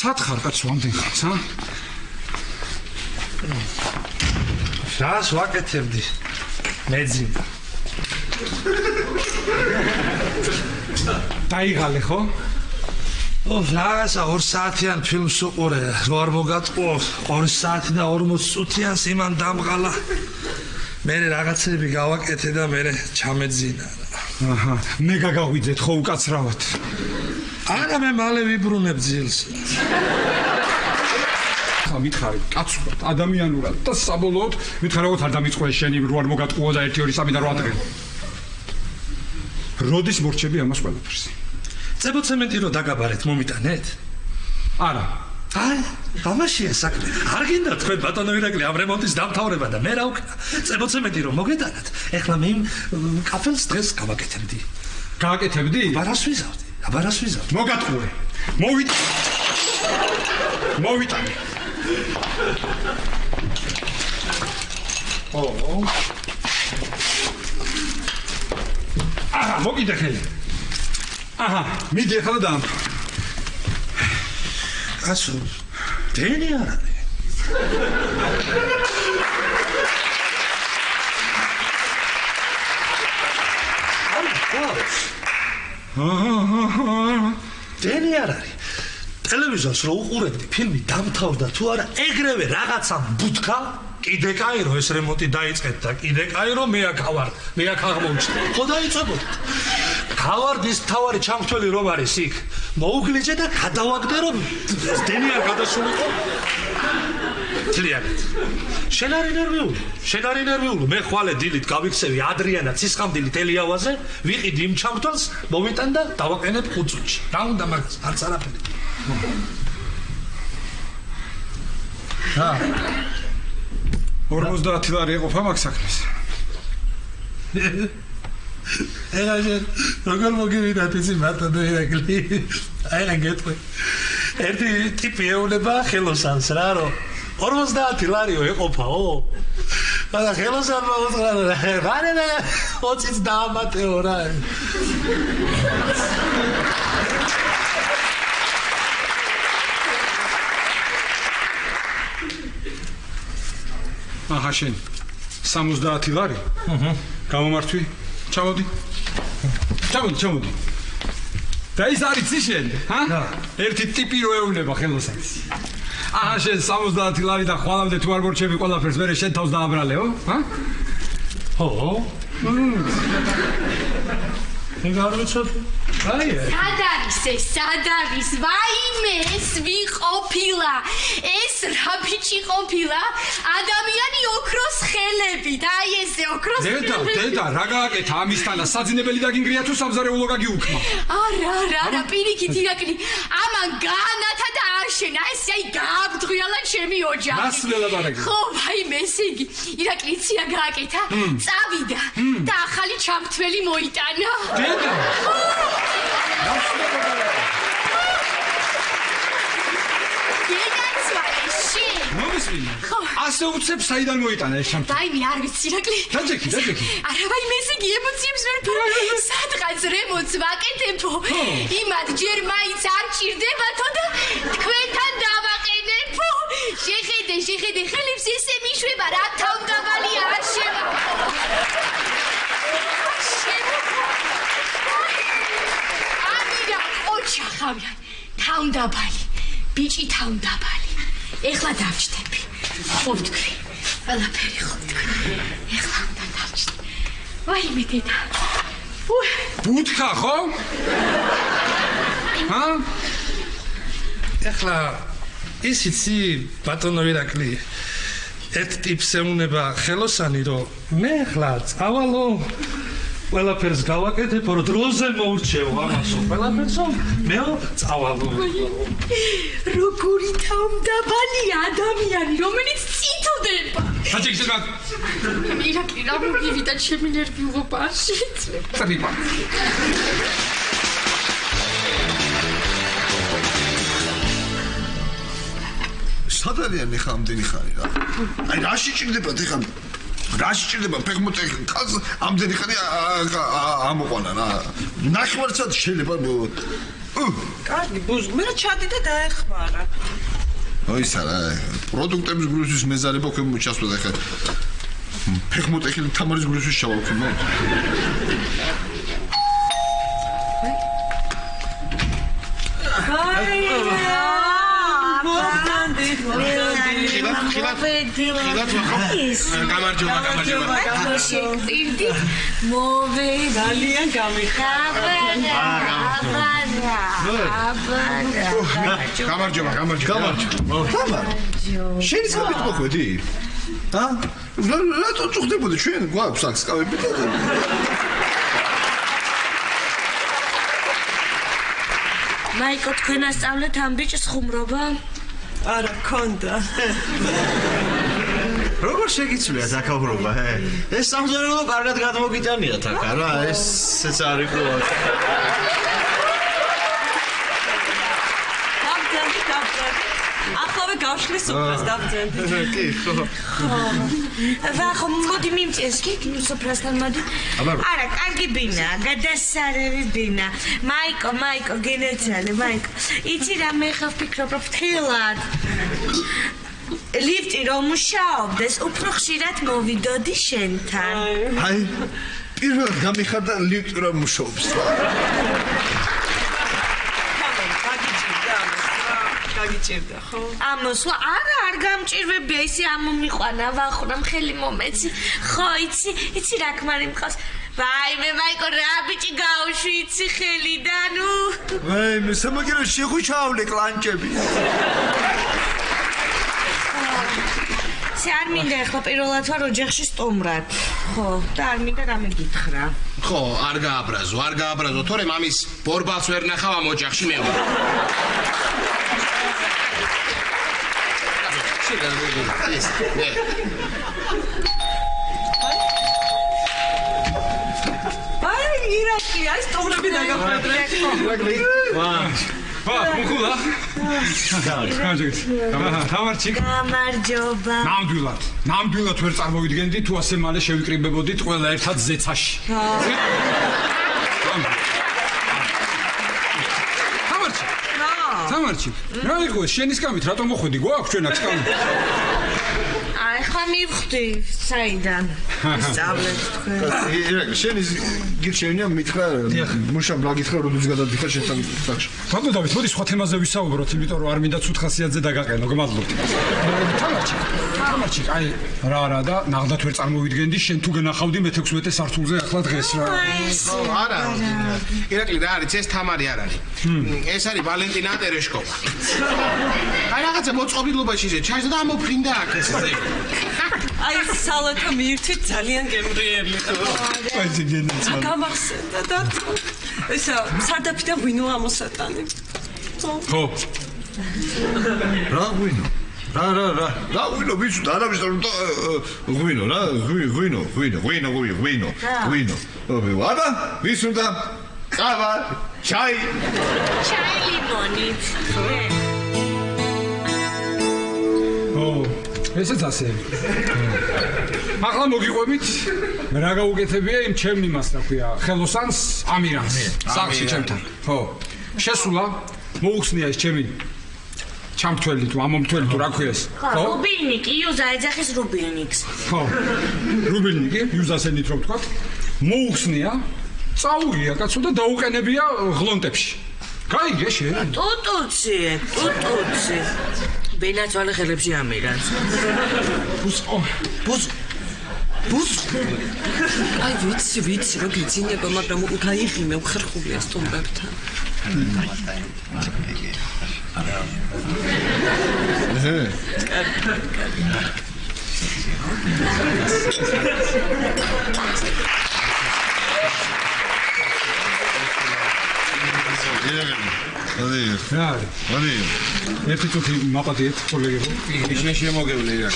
სათხარ კაცო ამდენ ხანს, ა? რას ვაკეთებდი? მეძინა. დაიღალე ხო? რაღაცა 2 საათიან ფილმს უყურე, რო არ მოგატყო 2 საათი და 40 წუთიანს იმან დამღალა. მე რაღაცები გავაკეთე და მე ჩამეძინა. აჰა, მე გაგაღვიძეთ ხო უკაცრავად. არა მე მალე ვიბრუნებ ძილს. ხა მითხარი, კაცურად, ადამიანურად და საბოლოოდ მითხარი როგორ არ დამიწყო შენი რო არ მოგატყუო და 1 2 3 და 8 დღე. როდის მორჩები ამას ყველაფერს? წებოცემენტი რო დაგაბარეთ მომიტანეთ? არა. აი, ამაშია საქმე. არ გინდა თქვენ ბატონო ირაკლი ამ რემონტის დამთავრება და მე რა ვქნა? წებოცემენტი რო მოგეტანათ, ეხლა მე კაფელს დღეს გავაკეთებდი. გააკეთებდი? აბარას ვიზავდი. აბარას ვიზავდი. მოგატყუე. მოვიტანე. აჰა, მოგიდე ხელი. აჰა, მიდი ახლა და კაცო, დენი არ არის. დენი არ არის. ტელევიზორს რო უყურებდი, ფილმი დამთავრდა თუ არა, ეგრევე რაღაცა ბუთქა, კიდე კაირო ეს რემონტი დაიწყეთ და კიდე კაირო მე აქ აღმოჩნდა. ხო დაიწყებოდით. გავარდის თავარი ჩამრთველი რომ არის იქ. მოუგლიჯე და გადავაგდე რომ დენი არ გადასულიყო. თლიანად. შენ არ ინერვიულო. მე ხვალე დილით გავიქცევი ადრიანა ცისხამდილით ელიავაზე, ვიყიდი იმ ჩამრთვალს, მომიტან და დავაყენებ 5 წუთში. რა უნდა მაგას? არც არაფერი. რა 50 ლარი ეყოფა მაგ საქმეს. ეხლა როგორ მოგივიდათ ისი ბატონო ირაკლი? აი რა გეტყვი. ერთი ტიპი ეუბნება ხელოსანს რა რო 50 ლარიო ეყოფაო. და ხელოსანმა უთხრა რა 20-ს დაამატეო რა. აჰა შენ 70 ლარი? გამომართვი? ჩამოდი. და ის არის შენ, ჰა? ერთი ტიპი რო ეუბნება ხელოსანს. აჰა შენ 70 ლარი და ხვალამდე თუ არ მორჩები ყველაფერს, მე შენ თავს დააბრალეო, ჰა? ხო. ეგ არ ვიცოდ. აი სად არის? ვაიმე, ეს ვიყოფილა. ეს რა ბიჭი ყოფილა? ადამიანი ოქროს ხელები და აი ესე ოქროს ხელები. დედა, რა გააკეთა ამისთანა? საძინებელი დაგინგრია თუ სამზარეულო გაგიუქმა? არა, პირიქით ირაკლი. ამან გაანათა და აშენა. ეს აი გააბძღვიალა ჩემი ოჯახი. ნასლელად არ აგია. ხო, ვაიმე, ესე იგი, ირაკლი იცია გააკეთა? წავიდა და ახალი ჩამრთველი მოიტანა. დედა მომისმინე. ასე უცებ საიდან მოიტანა ეს ჩამრთველი? ვაიმე, არ ვიცი ირაკლი. დაჯექი. არა, ვაიმე, ესე იგი ემოციებს ვერ სადღაც რემონტს ვაკეთებო. იმად ჯერ მაინც არ ჭირდებათო და თქვენთან დავაყენებო. შეხედე, ხელებს ესე მიშვება, რა თავდაბალი არჩევა. ოჩახავიან, თავდაბალი. ბიჭი თავდაბალი. ეხლა დავჭდები. ხო ვთქვი. ყველაფერი ხო ვთქვი. ეხლა უნდა დავჭდე. ვაიმე დედა. ბუთხა ხო? ჰა? ეხლა ისიცი ბატონო ირაკლი ერთ ტიპს ეუნება ხელოსანი რომ მე ეხლა წავალო ყველაფერს გავაკეთებ რომ დროზე მოურჩევ ამასო ყველაფერსო მეო წავალო როგორი თავდაბალი ადამიანი რომელიც წითდება საჭიქშება ირაკლი რა მოგივიდა ჩემი ნერვიულობაში წრიბა სადარიან ეხა ამდენი ხანი რა აი რაში ჭირდებათ ეხა რაში ჭირდება ფეხმოწეხი კაცს ამდენი ხანი ამოყვანა რა ნახევარცად შეიძლება კარგი ბუზ მე რა ჩადი და დაეხმარა აი სარა პროდუქტების გრუსის მეზარება ქვემო ჩასვლა ეხა ფეხმოწეხი თამარის გრუსის ჩავავქი მო გამარჯობა შევტირდი მოვედალიან გამიხაბარა გამარჯობა შენ სამით მოხვედი ა რატო წუხდებოდი ჩვენ გვაქვს აქ სკავები მაიკო თქვენ ასწავლეთ ამ ბიჭს ხუმრობა არა კონდა როგორ შეგიცვლია თაკავრობა ეს სამზარეულო კარგად გადმოგიტანიათ აქ რა ესეც არის ხო ახლა გავშლის სოფრას დავძენდი კი ხო ვახო მოდი მიმწეს კი სოფრასთან მოდი არა კარგი ბინა გადასარევი ბინა მაიკო გენეცალე მაიკო იცი რა მე ხა ვფიქრობ რომ ფრთხილად ლიფტი რომ მუშაობდეს უფრო ხშირად მოვიდოდი შენთან აი პირველად გამიხარდა ლიფტი რომ მუშაობს გაგიჭირდა ხო? ამოსვლა არა არ გამჭირვებია ისე ამომიყვანა ვახურა მხელი მომეცი ხო იცი რა ქმარი მყავს ვაიმე მაიკო რა ბიჭი გავუშვი იცი ხელიდან ვაიმე სამაგერო შეხვიჩავლე კლანჭები არ მინდა ახლა პირველად ვარ ოჯახში სტუმრად ხო და არ მინდა რამე გითხრა ხო არ გააბრაზო თორე მამის ბორბალს ვერ ნახავ ამ ოჯახში მე ვარ აი ირაკლი აი სტუმრები დაგაფრთხილეთ მოგულა თამარჩიკ გამარჯობა ნამდვილად ვერ წარმოვიდგენდი თუ ასე მალე შევიკრიბებოდით ყველა ერთად ზეცაში თამარჩიკ რა იყო შენის გამით რატომ მოხვედი გვაქვს ჩვენ აქ სკამი აი ხა მივხვდი საიდან სწავლეთ თქვენ ირაკლი შენ ის გირჩევნია მითხრა მუშამ რა გითხრა როდის გადადიხარ შენთან სახში ბატონო დავით მოდი სხვა თემაზე ვისაუბროთ იმიტომ რომ არ მინდა ცუდ ხასიათზე დაგაყენო გმადლობთ თამარჩიკ აი რა და ნახდათ ვერ წარმოვიდგენდი შენ თუ გენახავდი მე-16 სართულზე ახლა დღეს რა არა ირაკლი რა არის ეს თამარი არ არის ეს არის ვალენტინა ტერეშკოვა აი რაღაცა მოწყობილობაში ისე ჩაჟდა და ამოფრინდა აქ ეს აი სალათა მიირთვით ძალიან გემრიელი აი ზეგენეცა გამახსენდა და ესა სარდაფიდან ღვინო ამოსატანი ხო რა ღვინო რა ღვინო ვიცი და არა ვიცი ღვინო რა ღვინო აბა ვის უნდა ყავა ჩაი ლიმონით ესეც ასე ახლა მოგიყვებით რა გაუკეთებია იმ ჩემ იმას რა ქვია ხელოსანს ამირანს სახში ჩემთან ხო შესულა მოუხსნია ეს ჩემი ჩამთველი თუ ამომთველი თუ რა ქვია ეს ხო რუბილნიკი იუზა ეძახის რუბილნიკს ხო რუბილნიკი იუზას ენით რომ თქვა მოუხსნია წაუღია კაცო და დაუყენებია ღლონტებში გაიგე შენ. ტუტუცი. ბენაცვალე ხელებში ამირანს. აი ვიცი რომ გიძინება, მაგრამ გაიღიმე უხერხულია სტუმრებთან. ერთი წუთი მაპატიეთ კოლეგებო. ისე შემოგევლე რა.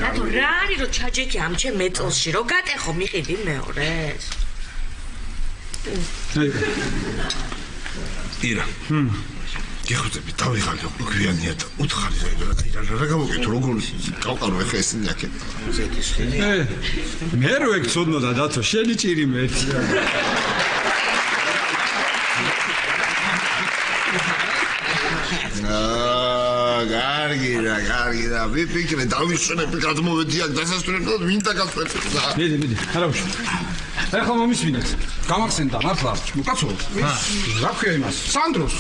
რატო რა არის რომ ჩაჯექი ამ ჩემ მეწელში რომ გატეხო მიყიდი მეორეს? ირა. გიხუძები დავიღალე გვიანია და უთხარი რა გამოგეთ როგორ გავყარო ეხა ესენი აქ. მე რო ეგ ცოდნოდა დაცო შენი ჭირი მეც. კარგი რა ვიფიქრე დავისვენებ გადმოვედი აქ დასასრულებლად ვინ დაგასწრებდა. მიდი არა უშ. ეხლა მომისმინეთ. გამახსენდა მართლა კაცო. რა ქვია იმას? სანდროს.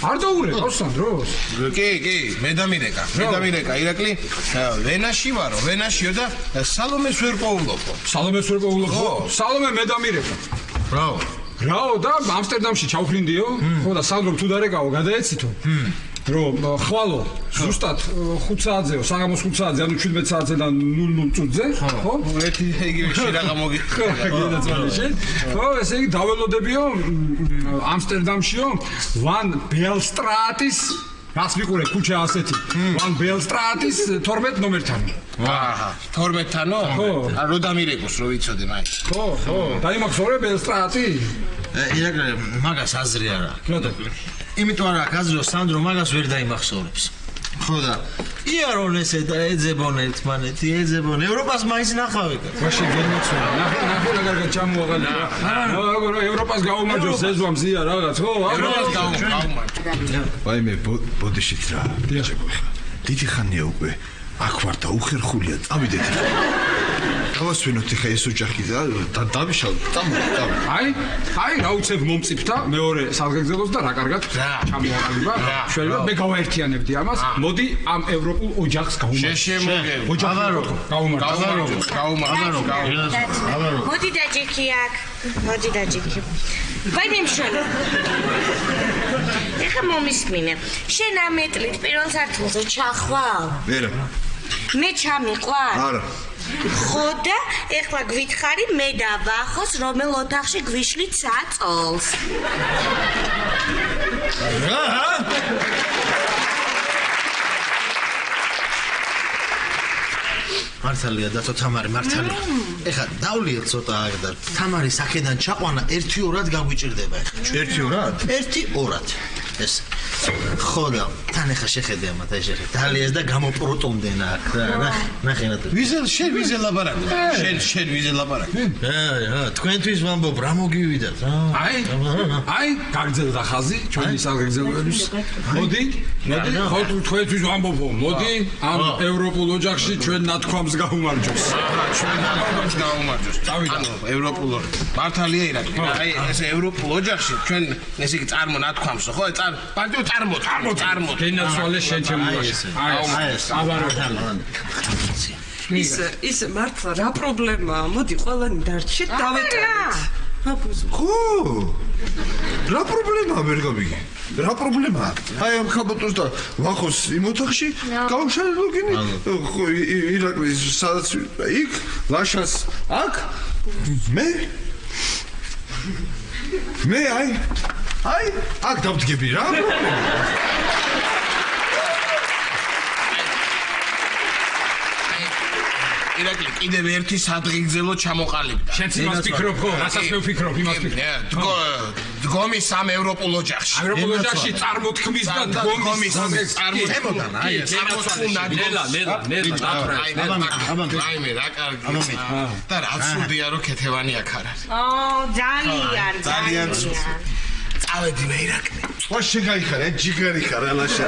არ დაურეკავს სანდროს? კი, მე დამირეკა. ირაკლი ვენაში ვარო, ვენაშიო და სალომეს ვერ პოულობო. სალომე მე დამირეკა. რაო და ამსტერდამში ჩავხლინდიო? ხო და სანდრომ თუ დარეკაო გადაეცითო. რომ ხვალო ზუსტად 5 საათზეო, საღამოს 5 საათზე, ანუ 17 საათიდან 00 წუთზე, ხო? ერთი იგივე შირაღა მოგიხსნა. ხო, ესე იგი დაველოდებიო ამსტერდამშიო, ვან ბელსტრატის რას ვიყურე ქუჩა ასეთი. ვან ბელსტრატის 12 ნომერთან. აჰა, 12-თანო? ხო. რო დამირეკოს რო ვიცოდე მაინც. ხო. დაიმახსოვრე ბელსტრატი? ირაკლი, მაგას აზრი არა. იმიტომ არა გაზრო სანდრო მაგას ვერ დაიმახსოვრებს. ხო და იარონ ესე და ეძებონ ერთმანეთი, ევროპას მაინც ნახავი. ვაში გერმოცვა. ნახე რა კარგად ჩამოაყალიბა. რა ევროპას გაუმარჯოს ზეზვა მზია რაღაც, ხო? ევროპას გაუმარჯოს. ვაიმე ბოდიშით რა. დიდი ხანია უკვე აქ ვარ და უხერხულია წავიდეთ. გავასვენოთ ხა ეს ოჯახი და დავიშალოთ. აი რა უცებ მომწიფთა მეორე საზღეგრძელოს და რა კარგად ჩამოაყალიბა. შეიძლება მე გავაერთიანებდი ამას. მოდი ამ ევროპულ ოჯახს შემოგევ. გაუმარჯო. მოდი დაჯექი აქ. ვაი მიმშველო. ეხა მომისმინე. შენ ამეტლით პირველ სართულზე ჩახვალ? ვერა. მე ჩამიყვარ? არა. ხო და ეხლა გვითხარი მე დავახოს რომელ ოთახში გვიშლით საწოლს. რა? მართალია დათო თამარი მართალია. ეხლა დავლიეთ ცოტა აქ და თამარი საქედან ჩაყვანა 1-2-ად გაგვიჭირდება ეხლა. 1-2-ად? 1-2-ად. ეს ხო და თან ეხლა შეხედე ამათ აი შეხედე. დალიეს და გამოპროტომდენ აქ რა. ნახე რა. შენ ვიზე ლაპარაკი? შენ ვიზე ლაპარაკი? თქვენთვის ვამბობ რა მოგივიდათ რა. აი, გაგრძელდა ხაზი ჩვენი საზღეგრძელოების. მოდი, ხო თქვენთვის ვამბობო, მოდი ამ ევროპულ ოჯახში ჩვენ ნათქვამს გაუმარჯოს. ჩვენ ნათქვამს გაუმარჯოს. ანუ ევროპულ მართალია ირაკლი. აი ეს ევროპულ ოჯახში ჩვენ ესე იგი წარმონათქვამსო, ხო? პარტიო წარმო. გენაცვალე შენ ჩემულაში. ის მართლა რა პრობლემაა? მოდი ყველანი დარჩეთ დავეტანით. ხო. რა პრობლემაა ვერ გავიგე? რა პრობლემაა? აი ამ ხაბატოს და ვახოს იმ ოთახში გავშალე ლოგინი. ხო ირაკლი სადაც იქ ლაშას აქ მე აი აქ დავდგები რა. ირაკლი კიდევ ერთი სადღეგრძელო ჩამოყალიბდა. შენც იმას ფიქრობ ხო? რასაც მე ვფიქრობ, იმას ფიქრობ. დგომის ამ ევროპულ ოჯახში. ევროპულ ოჯახში წარმოთქმის და დგომის წარმოთქმიდან. აი, წარმოთქმდა ნელა. რაიმე რა კარგი. და რა ცუდია რომ ქეთევანი აქ არ არის. ძალიან წავედი მე ირაკლი. ვა შეგაიხარე, ჯიგარი ხარ ალაშა.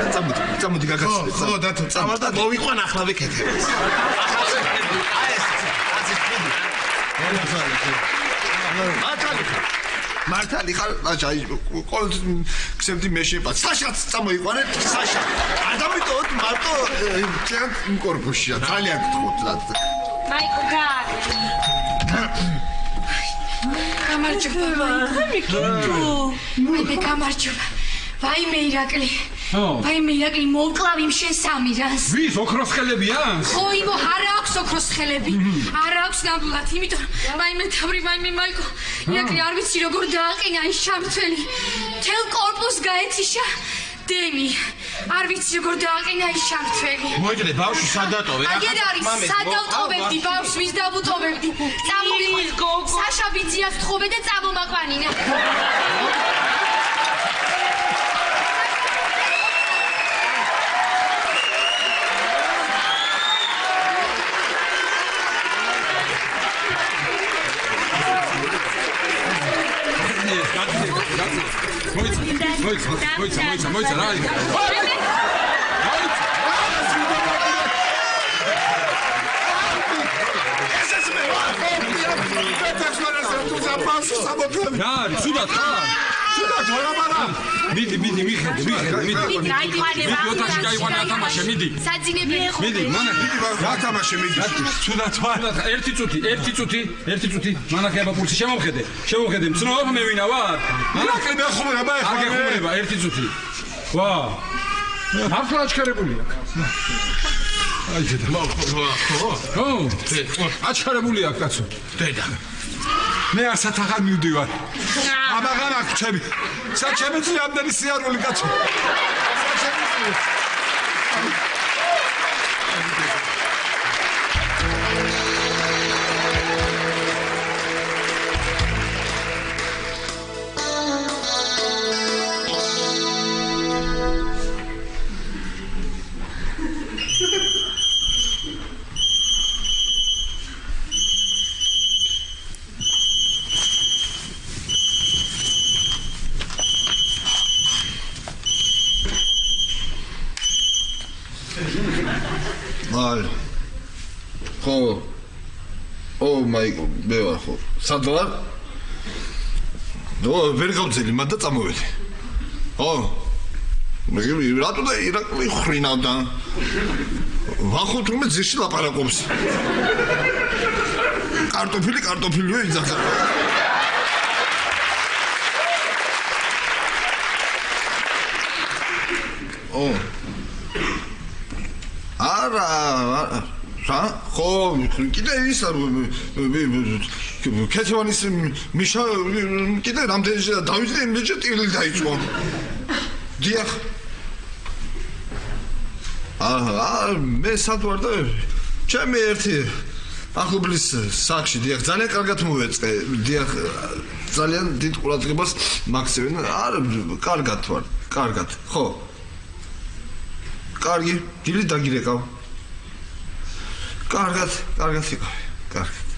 წამოდი გაგაცნე. ხო დათო, წავალ და მოვიყვან ახლავე ქეთევას. მათალი მართალი ხარ აი ყოველთვის ქსებდი მე შეპა საშაც წამოიყვანეთ საშა ადამიანთ მარტო ძალიან კორპუსია ძალიან გთხოვთ რა მაიკო გამარჯობა მე გამარჯობა ვაიმე ირაკლი ვაიმე ირაკლი მოვკლავ იმ შენ სამირანს ვის ოქროს ხელებიან ხო იმო არ აქვს ოქროს ხელები არ აქვს ნამდვილად იმიტომ ვაიმე თავი ვაიმე მაიკო ირაკლი არ ვიცი როგორ დააყენა ის შამთველი თელ კორპუსს გაეთიშა დემი არ ვიცი როგორ დააყენა ის შამთველი მოიგდე ბავშვი სადატოვე აგერ არის სადავტოვებდი ბავშვს ვის დავუტოვებდი წამოვიყვანე საშა ბიძიას თხოვე და წამომაყვანინა მოიცა რა არის რა სულად ხარ სულად ვარაბარა მიდი მიხედე ოთახში გაიყვანე ათამაშე მიდი საძინებელი მიდი მანა რა თამაში მიდი სულად ვარ ერთი წუთი მანა ხება პულსი შემოვხედე მცნობა მე ვინა ვარ ირაკლი მე ხუმრება არ გეხუმრება ერთი წუთი ვა მართლა აჩქარებული აქ აი დედა ხო აჩქარებული აქ კაცო დედა მე ასათ აღარ მივდივარ ამაღან აქ ჩემი ამდენი სიარული კაცო ხო ო მაიკო მე ვარ ხო სად ვარ ნო ვერ გავწელი მანდა წამოვედი ხო მე რატო და ირაკლი ხრინავდა ვახოთ რომ ძირში ლაპარაკობს კარტოფილი იძახა ო არა ხო კიდე ის კეთევანის მიშა კიდე რამდენი დავიწყე იმეჯი ტილი დაიწყო დიახ მე სად ვარ და ჩემი ერთი ახლობლის სახში დიახ ძალიან კარგად მოვეწყე დიახ ძალიან დიდ ყურადღებას მაქცევენ არა კარგად ვარ კარგად ხო კარგი დილით დაგირეკავ კარგად იქავ კარგად